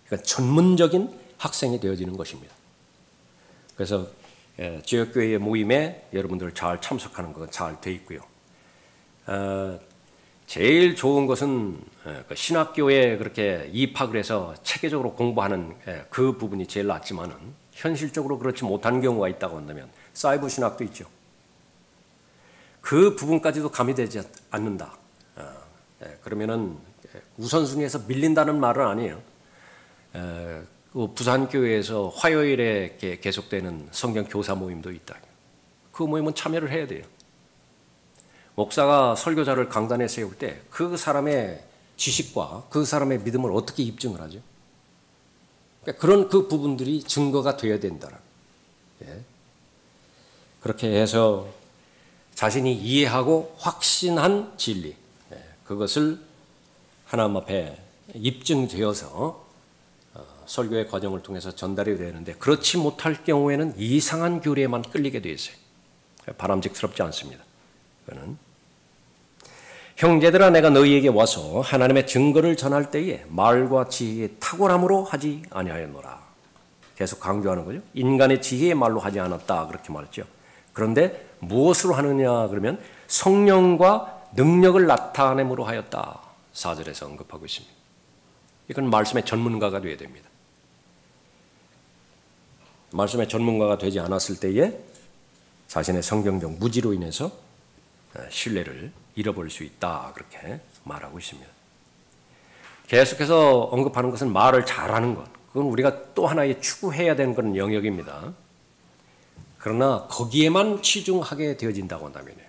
그러니까 전문적인 학생이 되어지는 것입니다. 그래서 지역교회의 모임에 여러분들 잘 참석하는 건 잘 돼 있고요. 제일 좋은 것은 신학교에 그렇게 입학을 해서 체계적으로 공부하는 그 부분이 제일 낫지만은 현실적으로 그렇지 못한 경우가 있다고 한다면 사이버 신학도 있죠. 그 부분까지도 가미되지 않는다. 그러면은 우선순위에서 밀린다는 말은 아니에요. 부산교회에서 화요일에 계속되는 성경 교사 모임도 있다. 그 모임은 참여를 해야 돼요. 목사가 설교자를 강단에 세울 때 그 사람의 지식과 그 사람의 믿음을 어떻게 입증을 하죠? 그러니까 그런 그 부분들이 증거가 되어야 된다는. 그렇게 해서 자신이 이해하고 확신한 진리, 그것을 하나님 앞에 입증되어서 설교의 과정을 통해서 전달이 되는데 그렇지 못할 경우에는 이상한 교리에만 끌리게 되어 있어요. 바람직스럽지 않습니다. 그는 형제들아 내가 너희에게 와서 하나님의 증거를 전할 때에 말과 지혜의 탁월함으로 하지 아니하였노라. 계속 강조하는 거죠. 인간의 지혜의 말로 하지 않았다 그렇게 말했죠. 그런데 무엇으로 하느냐 그러면 성령과 능력을 나타냄으로 하였다. 4절에서 언급하고 있습니다. 이건 말씀의 전문가가 되어야 됩니다. 말씀의 전문가가 되지 않았을 때에 자신의 성경적 무지로 인해서 신뢰를 잃어버릴 수 있다 그렇게 말하고 있습니다. 계속해서 언급하는 것은 말을 잘하는 것, 그건 우리가 또 하나의 추구해야 되는 그런 영역입니다. 그러나 거기에만 치중하게 되어진다고 한다면요,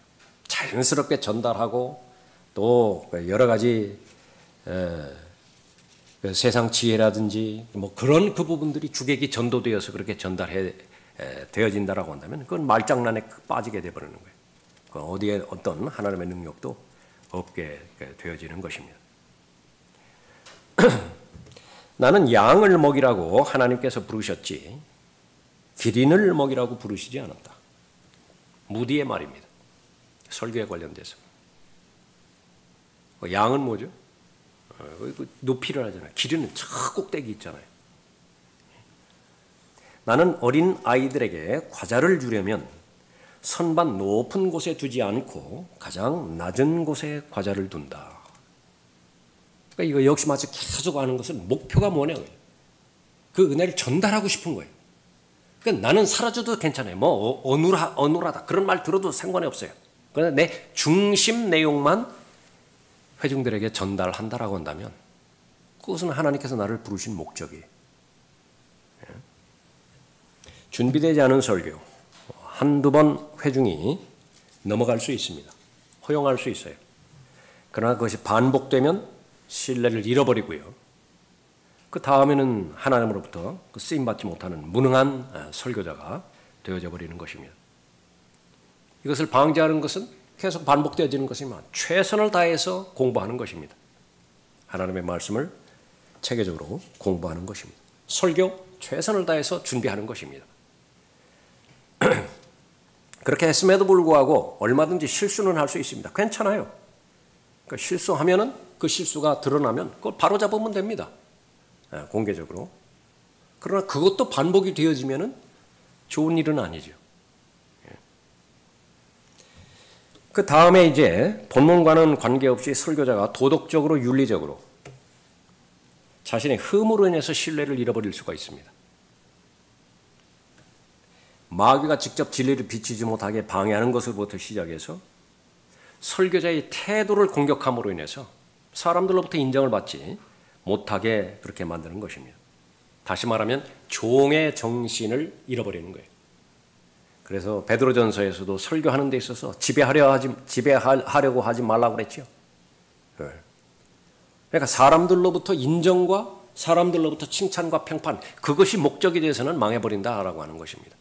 자연스럽게 전달하고 또 여러 가지 세상 지혜라든지 뭐 그런 그 부분들이 주객이 전도되어서 그렇게 전달해 되어진다라고 한다면 그건 말장난에 빠지게 되어버리는 거예요. 어디에 어떤 하나님의 능력도 없게 되어지는 것입니다. 나는 양을 먹이라고 하나님께서 부르셨지 기린을 먹이라고 부르시지 않았다. 무디의 말입니다. 설교에 관련돼서. 양은 뭐죠? 높이를 하잖아요. 기린은 저 꼭대기 있잖아요. 나는 어린 아이들에게 과자를 주려면 선반 높은 곳에 두지 않고 가장 낮은 곳에 과자를 둔다. 그러니까 이거 역시 마치 계속 하는 것은 목표가 뭐냐고요. 그 은혜를 전달하고 싶은 거예요. 그러니까 나는 사라져도 괜찮아요. 뭐 어눌하다 그런 말 들어도 상관이 없어요. 그러나 내 중심 내용만 회중들에게 전달한다라고 한다면 그것은 하나님께서 나를 부르신 목적이에요. 준비되지 않은 설교 한두 번 회중이 넘어갈 수 있습니다. 허용할 수 있어요. 그러나 그것이 반복되면 신뢰를 잃어버리고요. 그 다음에는 하나님으로부터 쓰임받지 못하는 무능한 설교자가 되어져 버리는 것입니다. 이것을 방지하는 것은 계속 반복되어지는 것이지만 최선을 다해서 공부하는 것입니다. 하나님의 말씀을 체계적으로 공부하는 것입니다. 설교 최선을 다해서 준비하는 것입니다. 그렇게 했음에도 불구하고 얼마든지 실수는 할 수 있습니다. 괜찮아요. 그러니까 실수하면은 그 실수가 드러나면 그걸 바로 잡으면 됩니다. 공개적으로. 그러나 그것도 반복이 되어지면은 좋은 일은 아니죠. 그 다음에 이제 본문과는 관계없이 설교자가 도덕적으로 윤리적으로 자신의 흠으로 인해서 신뢰를 잃어버릴 수가 있습니다. 마귀가 직접 진리를 비치지 못하게 방해하는 것으로부터 시작해서 설교자의 태도를 공격함으로 인해서 사람들로부터 인정을 받지 못하게 그렇게 만드는 것입니다. 다시 말하면 종의 정신을 잃어버리는 거예요. 그래서 베드로전서에서도 설교하는 데 있어서 지배하려고 하지 말라고 그랬죠. 그러니까 사람들로부터 인정과 사람들로부터 칭찬과 평판, 그것이 목적이 돼서는 망해버린다라고 하는 것입니다.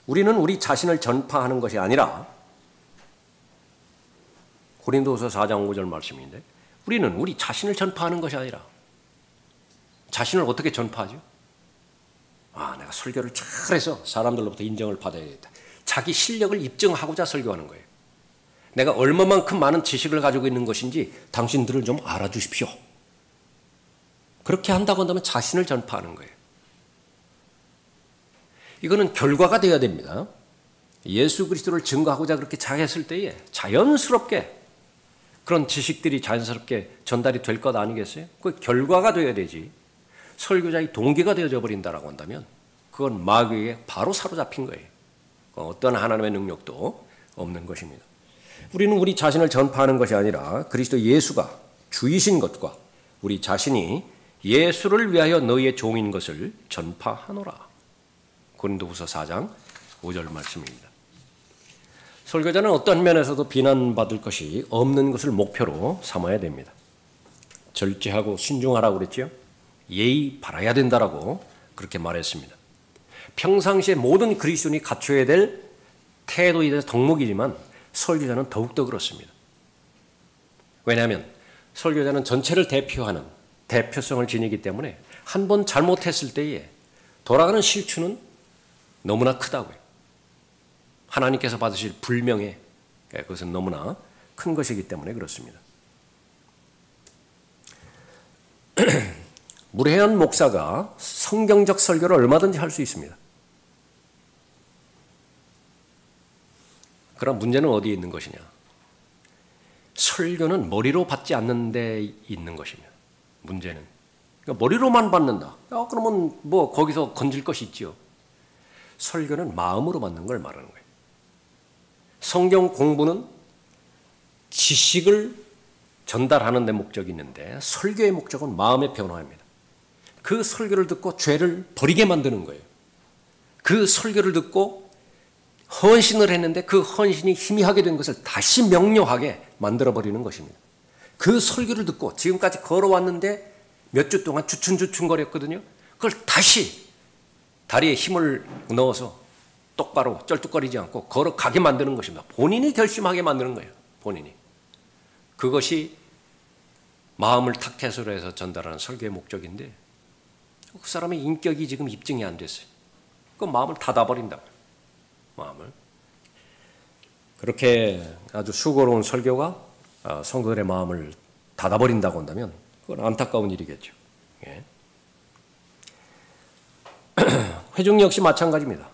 우리는 우리 자신을 전파하는 것이 아니라 고린도후서 4장 5절 말씀인데 우리는 우리 자신을 전파하는 것이 아니라 자신을 어떻게 전파하죠? 내가 설교를 잘해서 사람들로부터 인정을 받아야겠다. 자기 실력을 입증하고자 설교하는 거예요. 내가 얼마만큼 많은 지식을 가지고 있는 것인지 당신들을 좀 알아주십시오. 그렇게 한다고 한다면 자신을 전파하는 거예요. 이거는 결과가 되어야 됩니다. 예수 그리스도를 증거하고자 그렇게 잘했을 때에 자연스럽게 그런 지식들이 자연스럽게 전달이 될 것 아니겠어요? 그 결과가 되어야 되지. 설교자의 동기가 되어져 버린다라고 한다면 그건 마귀에게 바로 사로잡힌 거예요. 어떤 하나님의 능력도 없는 것입니다. 우리는 우리 자신을 전파하는 것이 아니라 그리스도 예수가 주이신 것과 우리 자신이 예수를 위하여 너희의 종인 것을 전파하노라. 고린도후서 4장 5절 말씀입니다. 설교자는 어떤 면에서도 비난받을 것이 없는 것을 목표로 삼아야 됩니다. 절제하고 순종하라고 그랬죠. 예의 바라야 된다라고 그렇게 말했습니다. 평상시에 모든 그리스도인이 갖춰야 될 태도이자 덕목이지만 설교자는 더욱더 그렇습니다. 왜냐하면 설교자는 전체를 대표하는 대표성을 지니기 때문에 한 번 잘못했을 때에 돌아가는 실추는 너무나 크다고요. 하나님께서 받으실 불명예, 그것은 너무나 큰 것이기 때문에 그렇습니다. 무례한 목사가 성경적 설교를 얼마든지 할 수 있습니다. 그럼 문제는 어디에 있는 것이냐? 설교는 머리로 받지 않는 데 있는 것이며 문제는 그러니까 머리로만 받는다. 그러면 뭐 거기서 건질 것이 있지요. 설교는 마음으로 받는 걸 말하는 거예요. 성경 공부는 지식을 전달하는 데 목적이 있는데 설교의 목적은 마음의 변화입니다. 그 설교를 듣고 죄를 버리게 만드는 거예요. 그 설교를 듣고 헌신을 했는데 그 헌신이 희미하게 된 것을 다시 명료하게 만들어버리는 것입니다. 그 설교를 듣고 지금까지 걸어왔는데 몇 주 동안 주춤주춤거렸거든요. 그걸 다시 다리에 힘을 넣어서 똑바로 쩔뚝거리지 않고 걸어가게 만드는 것입니다. 본인이 결심하게 만드는 거예요. 본인이. 그것이 마음을 탁태소로 해서 전달하는 설교의 목적인데 그 사람의 인격이 지금 입증이 안 됐어요. 그 마음을 닫아버린다고요. 마음을. 그렇게 아주 수고로운 설교가 성도들의 마음을 닫아버린다고 한다면 그건 안타까운 일이겠죠. 예. 회중 역시 마찬가지입니다.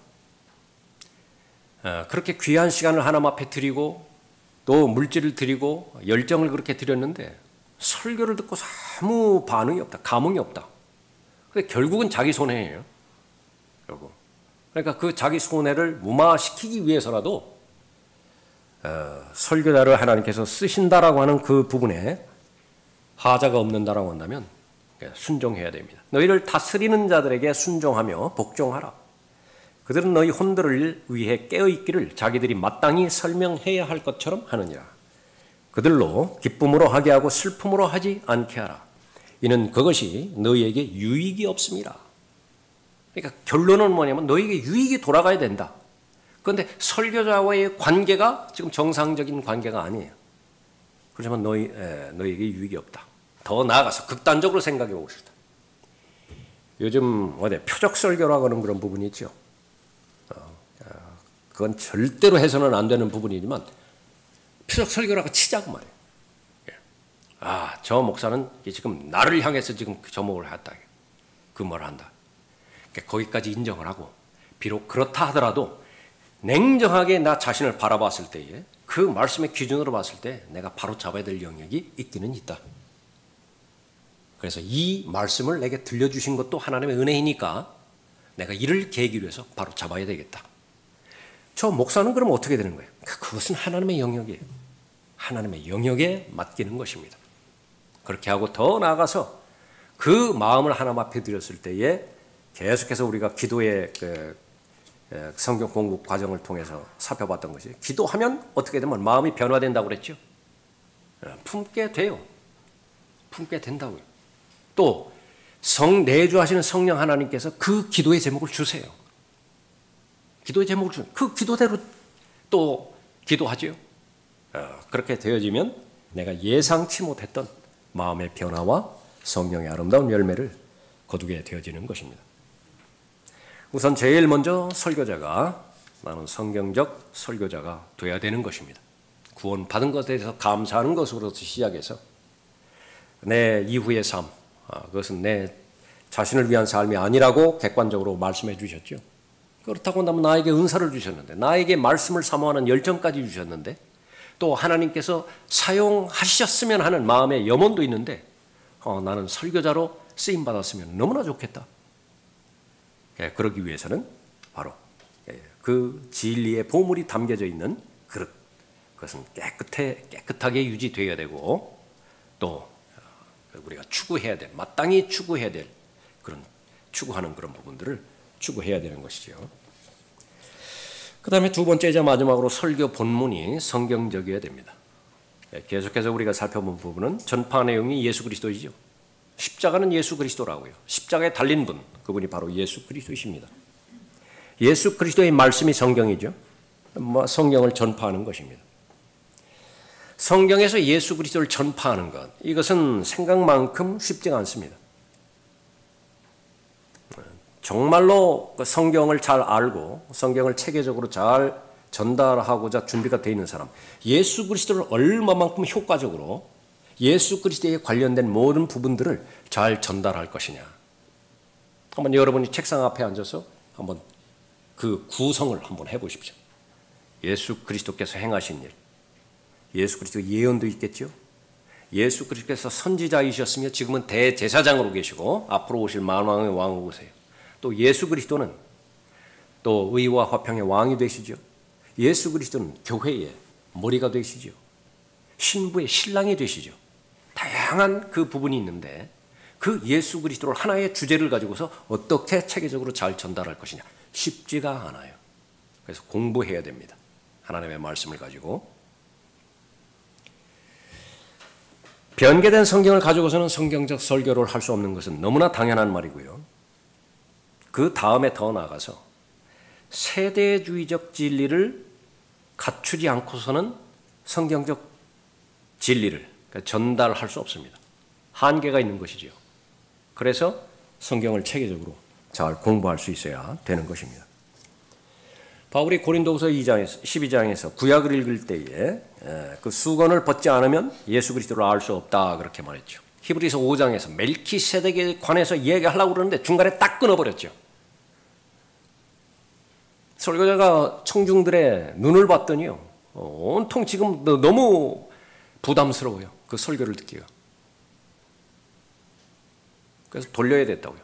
그렇게 귀한 시간을 하나님 앞에 드리고 또 물질을 드리고 열정을 그렇게 드렸는데 설교를 듣고 아무 반응이 없다. 감흥이 없다. 근데 결국은 자기 손해예요. 결국. 그러니까 그 자기 손해를 무마시키기 위해서라도 설교자를 하나님께서 쓰신다라고 하는 그 부분에 하자가 없는다라고 한다면 순종해야 됩니다. 너희를 다스리는 자들에게 순종하며 복종하라. 그들은 너희 혼들을 위해 깨어있기를 자기들이 마땅히 설명해야 할 것처럼 하느니라. 그들로 기쁨으로 하게 하고 슬픔으로 하지 않게 하라. 이는 그것이 너희에게 유익이 없습니다. 그러니까 결론은 뭐냐면 너희에게 유익이 돌아가야 된다. 그런데 설교자와의 관계가 지금 정상적인 관계가 아니에요. 그렇지만 너희에게 유익이 없다. 더 나아가서 극단적으로 생각해 보고 싶다. 요즘 표적 설교라고 하는 그런 부분이 있죠. 그건 절대로 해서는 안 되는 부분이지만 표적 설교라고 치자고 말이에요. 저 목사는 지금 나를 향해서 지금 저목을 했다. 그 뭘 한다. 거기까지 인정을 하고 비록 그렇다 하더라도 냉정하게 나 자신을 바라봤을 때에 그 말씀의 기준으로 봤을 때 내가 바로 잡아야 될 영역이 있기는 있다. 그래서 이 말씀을 내게 들려주신 것도 하나님의 은혜이니까 내가 이를 계기로 해서 바로 잡아야 되겠다. 저 목사는 그럼 어떻게 되는 거예요? 그것은 하나님의 영역이에요. 하나님의 영역에 맡기는 것입니다. 그렇게 하고 더 나아가서 그 마음을 하나님 앞에 드렸을 때에 계속해서 우리가 기도의 성경 공부 과정을 통해서 살펴봤던 것이 기도하면 어떻게 되면 마음이 변화된다고 그랬죠. 품게 돼요. 품게 된다고요. 또 내주하시는 성령 하나님께서 그 기도의 제목을 주세요. 기도의 제목을 주세요. 그 기도대로 또 기도하죠. 그렇게 되어지면 내가 예상치 못했던 마음의 변화와 성령의 아름다운 열매를 거두게 되어지는 것입니다. 우선 제일 먼저 설교자가 나는 성경적 설교자가 되어야 되는 것입니다. 구원받은 것에 대해서 감사하는 것으로부터 시작해서 내 이후의 삶, 그것은 내 자신을 위한 삶이 아니라고 객관적으로 말씀해 주셨죠. 그렇다고 한다면 나에게 은사를 주셨는데 나에게 말씀을 사모하는 열정까지 주셨는데 또 하나님께서 사용하셨으면 하는 마음의 염원도 있는데 나는 설교자로 쓰임받았으면 너무나 좋겠다. 그러기 위해서는 바로 그 진리의 보물이 담겨져 있는 그릇, 그것은 깨끗하게 유지되어야 되고 또 우리가 추구해야 될, 마땅히 추구해야 될 그런 추구하는 그런 부분들을 추구해야 되는 것이죠. 그 다음에 두 번째이자 마지막으로 설교 본문이 성경적이어야 됩니다. 계속해서 우리가 살펴본 부분은 전파 내용이 예수 그리스도이죠. 십자가는 예수 그리스도라고요. 십자가에 달린 분, 그분이 바로 예수 그리스도이십니다. 예수 그리스도의 말씀이 성경이죠. 성경을 전파하는 것입니다. 성경에서 예수 그리스도를 전파하는 것, 이것은 생각만큼 쉽지가 않습니다. 정말로 성경을 잘 알고 성경을 체계적으로 잘 전달하고자 준비가 되어 있는 사람, 예수 그리스도를 얼마만큼 효과적으로 예수 그리스도에 관련된 모든 부분들을 잘 전달할 것이냐. 한번 여러분이 책상 앞에 앉아서 한번 그 구성을 한번 해보십시오. 예수 그리스도께서 행하신 일, 예수 그리스도 예언도 있겠죠. 예수 그리스도께서 선지자이셨으며 지금은 대제사장으로 계시고 앞으로 오실 만왕의 왕이세요. 또 예수 그리스도는 또 의와 화평의 왕이 되시죠. 예수 그리스도는 교회의 머리가 되시죠. 신부의 신랑이 되시죠. 다양한 그 부분이 있는데 그 예수 그리스도를 하나의 주제를 가지고서 어떻게 체계적으로 잘 전달할 것이냐, 쉽지가 않아요. 그래서 공부해야 됩니다. 하나님의 말씀을 가지고. 변개된 성경을 가지고서는 성경적 설교를 할 수 없는 것은 너무나 당연한 말이고요. 그 다음에 더 나아가서 세대주의적 진리를 갖추지 않고서는 성경적 진리를 전달할 수 없습니다. 한계가 있는 것이지요. 그래서 성경을 체계적으로 잘 공부할 수 있어야 되는 것입니다. 바울이 고린도후서 12장에서 구약을 읽을 때에 그 수건을 벗지 않으면 예수 그리스도를 알 수 없다 그렇게 말했죠. 히브리서 5장에서 멜키세덱에 관해서 얘기하려고 그러는데 중간에 딱 끊어버렸죠. 설교자가 청중들의 눈을 봤더니요, 온통 지금 너무 부담스러워요. 그 설교를 듣기가. 그래서 돌려야 됐다고요.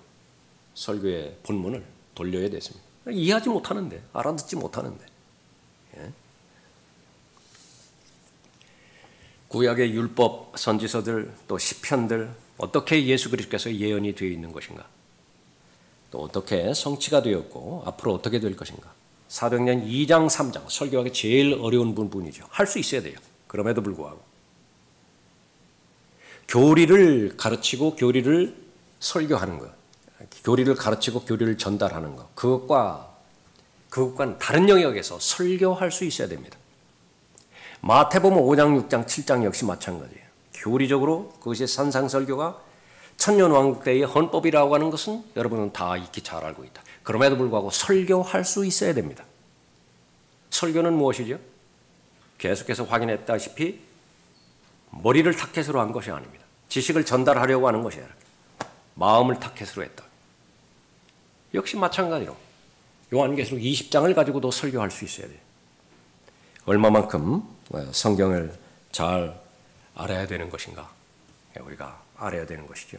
설교의 본문을 돌려야 됐습니다. 이해하지 못하는데, 알아듣지 못하는데. 예. 구약의 율법, 선지서들, 또 시편들, 어떻게 예수 그리스도께서 예언이 되어 있는 것인가? 또 어떻게 성취가 되었고 앞으로 어떻게 될 것인가? 사도행전 2장, 3장 설교하기 제일 어려운 부분이죠. 할 수 있어야 돼요. 그럼에도 불구하고 교리를 가르치고 교리를 설교하는 것, 교리를 가르치고 교리를 전달하는 것, 그것과는 다른 영역에서 설교할 수 있어야 됩니다. 마태복음 5장, 6장, 7장 역시 마찬가지예요. 교리적으로 그것이 산상설교가 천년왕국 때의 헌법이라고 하는 것은 여러분은 다 익히 잘 알고 있다. 그럼에도 불구하고 설교할 수 있어야 됩니다. 설교는 무엇이죠? 계속해서 확인했다시피 머리를 타켓으로 한 것이 아닙니다. 지식을 전달하려고 하는 것이 아니라 마음을 타켓으로 했다. 역시 마찬가지로 요한계시록 20장을 가지고도 설교할 수 있어야 돼요. 얼마만큼 성경을 잘 알아야 되는 것인가? 우리가 알아야 되는 것이죠.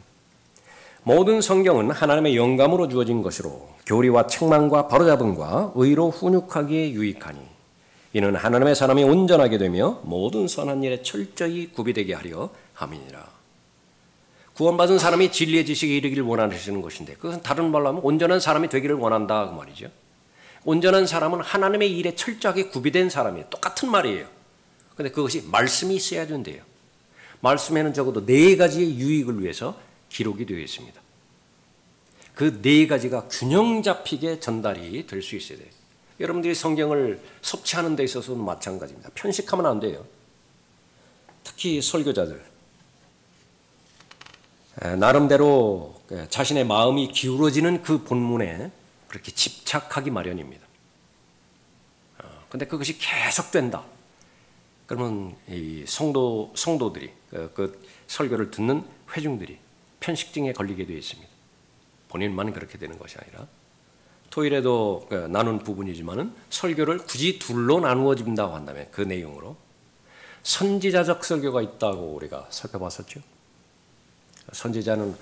모든 성경은 하나님의 영감으로 주어진 것으로 교리와 책망과 바로잡음과 의로 훈육하기에 유익하니 이는 하나님의 사람이 온전하게 되며 모든 선한 일에 철저히 구비되게 하려 함이니라. 구원받은 사람이 진리의 지식에 이르기를 원하시는 것인데 그것은 다른 말로 하면 온전한 사람이 되기를 원한다 그 말이죠. 온전한 사람은 하나님의 일에 철저하게 구비된 사람이에요. 똑같은 말이에요. 그런데 그것이 말씀이 있어야 된대요. 말씀에는 적어도 4가지의 유익을 위해서 기록이 되어 있습니다. 그 4가지가 균형 잡히게 전달이 될 수 있어야 돼요. 여러분들이 성경을 섭취하는 데 있어서는 마찬가지입니다. 편식하면 안 돼요. 특히 설교자들. 나름대로 자신의 마음이 기울어지는 그 본문에 그렇게 집착하기 마련입니다. 그런데 그것이 계속된다. 그러면 이 성도들이 그 설교를 듣는 회중들이 편식증에 걸리게 되어 있습니다. 본인만 그렇게 되는 것이 아니라 토요일에도 나눈 부분이지만은 설교를 굳이 둘로 나누어진다고 한다면 그 내용으로 선지자적 설교가 있다고 우리가 살펴봤었죠. 선지자는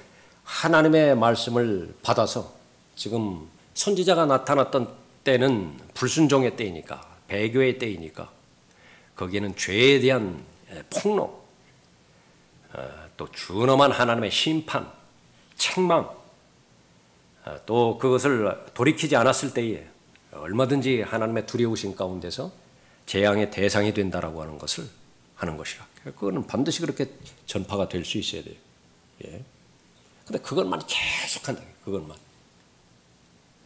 하나님의 말씀을 받아서 지금 선지자가 나타났던 때는 불순종의 때이니까 배교의 때이니까 거기에는 죄에 대한 폭로, 또 준엄한 하나님의 심판, 책망, 또 그것을 돌이키지 않았을 때에 얼마든지 하나님의 두려우신 가운데서 재앙의 대상이 된다라고 하는 것을 하는 것이라. 그거는 반드시 그렇게 전파가 될 수 있어야 돼요. 예. 근데 그것만 계속한다. 그것만.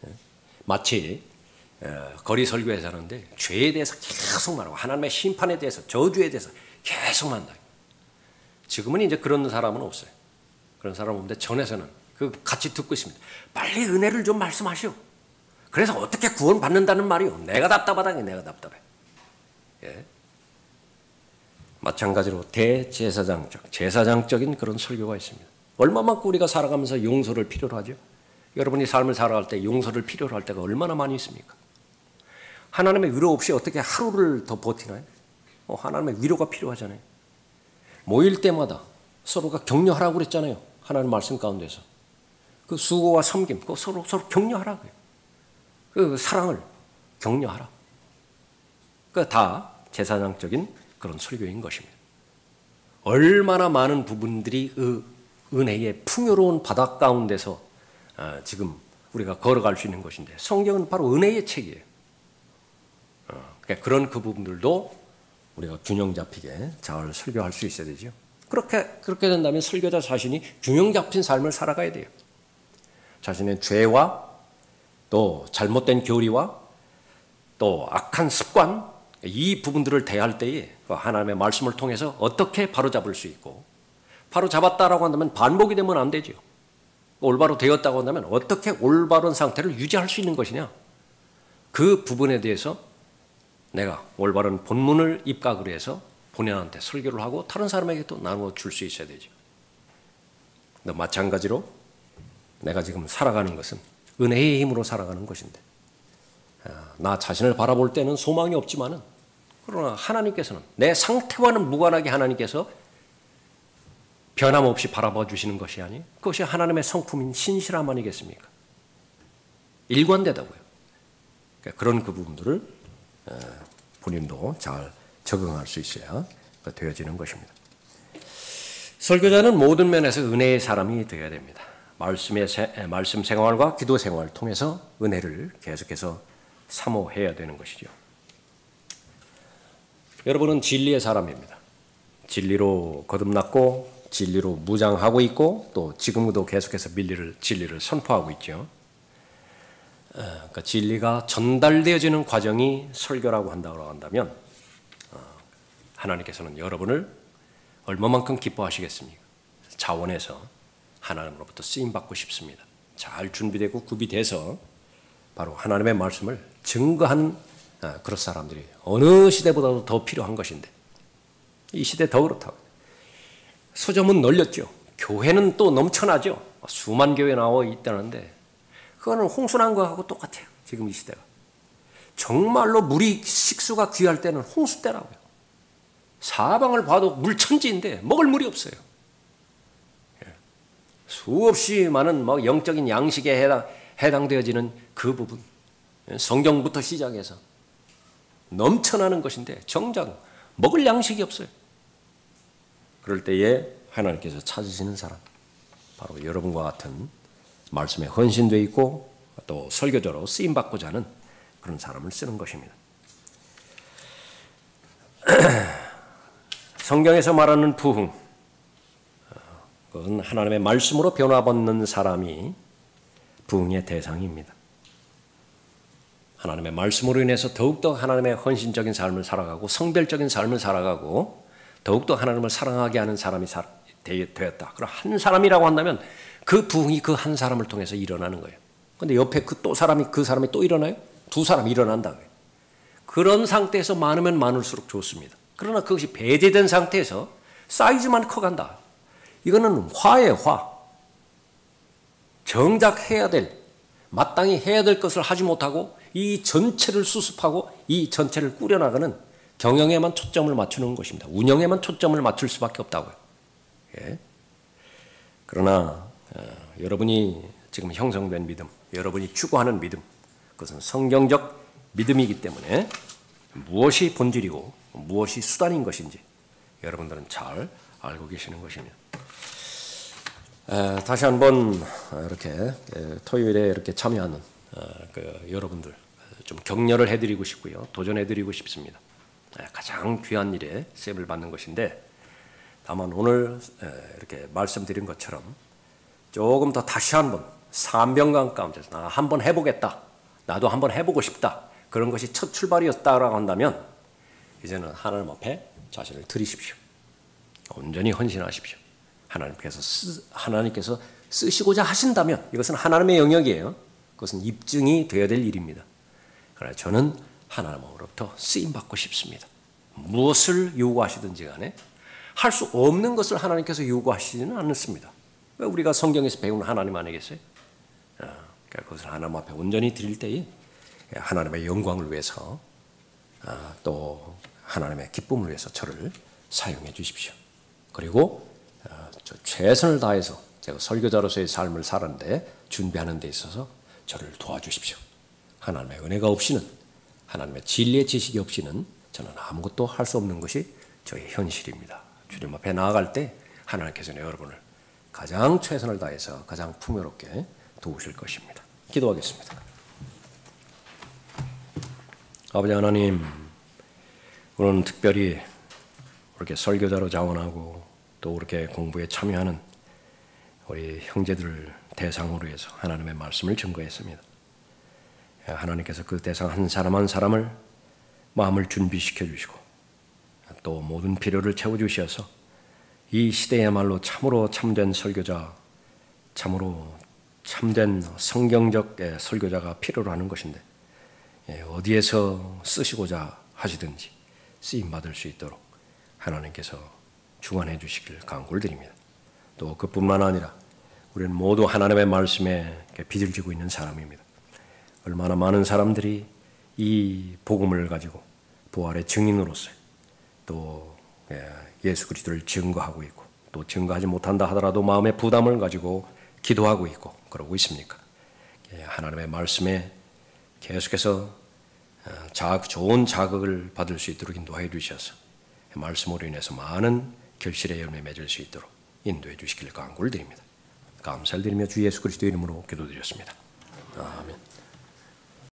예. 마치 거리 설교에서 하는데 죄에 대해서 계속 말하고 하나님의 심판에 대해서 저주에 대해서 계속 만나요. 지금은 이제 그런 사람은 없어요. 그런 사람 없는데 전에서는 그 같이 듣고 있습니다. 빨리 은혜를 좀 말씀하시오. 그래서 어떻게 구원받는다는 말이오. 내가 답답하다니 내가 답답해. 예. 마찬가지로 제사장적인 그런 설교가 있습니다. 얼마만큼 우리가 살아가면서 용서를 필요로 하죠. 여러분이 삶을 살아갈 때 용서를 필요로 할 때가 얼마나 많이 있습니까? 하나님의 위로 없이 어떻게 하루를 더 버티나요? 하나님의 위로가 필요하잖아요. 모일 때마다 서로가 격려하라고 그랬잖아요. 하나님 말씀 가운데서. 그 수고와 섬김, 그거 서로 격려하라고요. 그 사랑을 격려하라. 그 다 제사장적인 그런 설교인 것입니다. 얼마나 많은 부분들이 은혜의 풍요로운 바닥 가운데서 지금 우리가 걸어갈 수 있는 것인데 성경은 바로 은혜의 책이에요. 그러니까 그런 그 부분들도 우리가 균형 잡히게 잘 설교할 수 있어야 되죠. 그렇게 된다면 설교자 자신이 균형 잡힌 삶을 살아가야 돼요. 자신의 죄와 또 잘못된 교리와 또 악한 습관 이 부분들을 대할 때에 하나님의 말씀을 통해서 어떻게 바로잡을 수 있고 바로잡았다라고 한다면 반복이 되면 안 되죠. 올바로 되었다고 한다면 어떻게 올바른 상태를 유지할 수 있는 것이냐. 그 부분에 대해서 내가 올바른 본문을 입각을 해서 본인한테 설교를 하고 다른 사람에게 또 나누어 줄 수 있어야 되죠. 근데 마찬가지로 내가 지금 살아가는 것은 은혜의 힘으로 살아가는 것인데 나 자신을 바라볼 때는 소망이 없지만은 그러나 하나님께서는 내 상태와는 무관하게 하나님께서 변함없이 바라봐 주시는 것이 아니 그것이 하나님의 성품인 신실함 아니겠습니까? 일관되다고요. 그러니까 그런 그 부분들을 본인도 잘 적응할 수 있어야 되어지는 것입니다. 설교자는 모든 면에서 은혜의 사람이 되어야 됩니다. 말씀 생활과 기도 생활을 통해서 은혜를 계속해서 사모해야 되는 것이죠. 여러분은 진리의 사람입니다. 진리로 거듭났고 진리로 무장하고 있고 또 지금도 계속해서 진리를 선포하고 있죠. 그러니까 진리가 전달되어지는 과정이 설교라고 한다고 한다면 하나님께서는 여러분을 얼마만큼 기뻐하시겠습니까? 자원해서 하나님으로부터 쓰임받고 싶습니다. 잘 준비되고 구비돼서 바로 하나님의 말씀을 증거하는 그런 사람들이 어느 시대보다도 더 필요한 것인데 이 시대 더 그렇다고. 서점은 널렸죠. 교회는 또 넘쳐나죠. 수만 교회 나와 있다는데 그거는 홍수난 거하고 똑같아요. 지금 이 시대가. 정말로 물이 식수가 귀할 때는 홍수 때라고요. 사방을 봐도 물천지인데 먹을 물이 없어요. 수없이 많은 영적인 양식에 해당되어지는 그 부분 성경부터 시작해서 넘쳐나는 것인데 정작 먹을 양식이 없어요. 그럴 때에 하나님께서 찾으시는 사람 바로 여러분과 같은 말씀에 헌신되어 있고 또 설교자로 쓰임받고자 하는 그런 사람을 쓰는 것입니다. 성경에서 말하는 부흥 그건 하나님의 말씀으로 변화받는 사람이 부흥의 대상입니다. 하나님의 말씀으로 인해서 더욱더 하나님의 헌신적인 삶을 살아가고 성별적인 삶을 살아가고 더욱더 하나님을 사랑하게 하는 사람이 되었다. 그럼 한 사람이라고 한다면 그 부흥이 그 한 사람을 통해서 일어나는 거예요. 그런데 옆에 그 사람이 또 일어나요? 두 사람이 일어난다고요. 그런 상태에서 많으면 많을수록 좋습니다. 그러나 그것이 배제된 상태에서 사이즈만 커간다. 이거는 화예요, 화. 정작 해야 될, 마땅히 해야 될 것을 하지 못하고 이 전체를 수습하고 이 전체를 꾸려나가는 경영에만 초점을 맞추는 것입니다. 운영에만 초점을 맞출 수밖에 없다고요. 예. 그러나 여러분이 지금 형성된 믿음, 여러분이 추구하는 믿음, 그것은 성경적 믿음이기 때문에 무엇이 본질이고 무엇이 수단인 것인지 여러분들은 잘 알고 계시는 것입니다. 다시 한번 이렇게 토요일에 이렇게 참여하는 여러분들 좀 격려를 해드리고 싶고요. 도전해드리고 싶습니다. 가장 귀한 일에 세움을 받는 것인데 다만 오늘 이렇게 말씀드린 것처럼 조금 더 다시 한번 사명감 가운데서 나 한번 해보겠다. 나도 한번 해보고 싶다. 그런 것이 첫 출발이었다라고 한다면 이제는 하나님 앞에 자신을 드리십시오. 온전히 헌신하십시오. 하나님께서 쓰시고자 하신다면 이것은 하나님의 영역이에요. 그것은 입증이 되어야 될 일입니다. 그러나 저는 하나님으로부터 쓰임받고 싶습니다. 무엇을 요구하시든지 간에 할 수 없는 것을 하나님께서 요구하시지는 않습니다. 왜 우리가 성경에서 배운 하나님 아니겠어요? 그러니까 그것을 하나님 앞에 온전히 드릴 때에 하나님의 영광을 위해서 또 하나님의 기쁨을 위해서 저를 사용해 주십시오. 그리고 최선을 다해서 제가 설교자로서의 삶을 살았는데 준비하는 데 있어서 저를 도와주십시오. 하나님의 은혜가 없이는, 하나님의 진리의 지식이 없이는 저는 아무것도 할 수 없는 것이 저의 현실입니다. 주님 앞에 나아갈 때 하나님께서는 여러분을 가장 최선을 다해서 가장 풍요롭게 도우실 것입니다. 기도하겠습니다. 아버지 하나님, 오늘은 특별히 이렇게 설교자로 자원하고 또 이렇게 공부에 참여하는 우리 형제들을 대상으로 해서 하나님의 말씀을 증거했습니다. 하나님께서 그 대상 한 사람 한 사람을 마음을 준비시켜 주시고 또 모든 필요를 채워주셔서 이 시대야말로 참으로 참된 설교자, 참으로 참된 성경적 설교자가 필요로 하는 것인데 어디에서 쓰시고자 하시든지 쓰임받을 수 있도록 하나님께서 주관해 주시길 간구를 드립니다. 또 그뿐만 아니라 우리는 모두 하나님의 말씀에 빚을 지고 있는 사람입니다. 얼마나 많은 사람들이 이 복음을 가지고 부활의 증인으로서 또 예수 그리스도를 증거하고 있고 또 증거하지 못한다 하더라도 마음의 부담을 가지고 기도하고 있고 그러고 있습니까? 하나님의 말씀에 계속해서 좋은 자극을 받을 수 있도록 인도해 주셔서 말씀으로 인해서 많은 결실의 열매 맺을 수 있도록 인도해 주시길 간구를 드립니다. 감사를 드리며 주 예수 그리스도 이름으로 기도드렸습니다. 아멘.